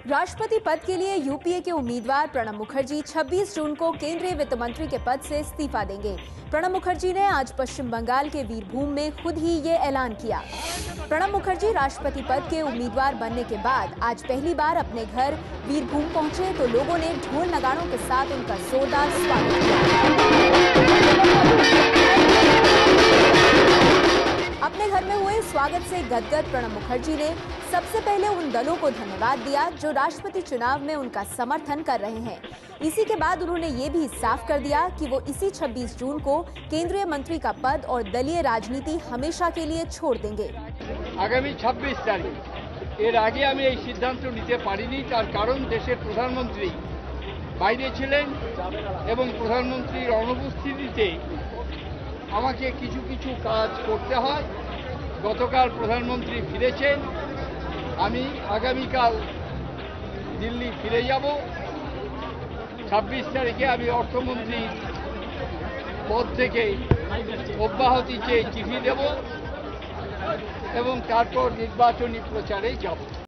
राष्ट्रपति पद के लिए यूपीए के उम्मीदवार प्रणब मुखर्जी 26 जून को केंद्रीय वित्त मंत्री के पद से इस्तीफा देंगे। प्रणब मुखर्जी ने आज पश्चिम बंगाल के वीरभूम में खुद ही ये ऐलान किया। प्रणब मुखर्जी राष्ट्रपति पद के उम्मीदवार बनने के बाद आज पहली बार अपने घर वीरभूम पहुंचे तो लोगों ने ढोल नगाड़ों के साथ उनका जोरदार स्वागत किया। अपने घर में हुए स्वागत से गदगद प्रणब मुखर्जी ने सबसे पहले उन दलों को धन्यवाद दिया जो राष्ट्रपति चुनाव में उनका समर्थन कर रहे हैं। इसी के बाद उन्होंने ये भी साफ कर दिया कि वो इसी 26 जून को केंद्रीय मंत्री का पद और दलीय राजनीति हमेशा के लिए छोड़ देंगे। आगामी 26 तारीख एर आगे আমি এই সিদ্ধান্ত নিতে পারিনি, তার কারণ দেশের প্রধানমন্ত্রী বাইরে ছিলেন এবং প্রধানমন্ত্রীর অনুপস্থিতিতে আমাকে কিছু কিছু কাজ করতে হয়। গতকাল প্রধানমন্ত্রী ফিরেছেন, আমি আগামীকাল দিল্লি ফিরে যাব। 26 তারিখে আমি অর্থমন্ত্রীর পদ থেকে অব্যাহতি চেয়ে চিঠি দেব এবং তারপর নির্বাচনী প্রচারে যাব।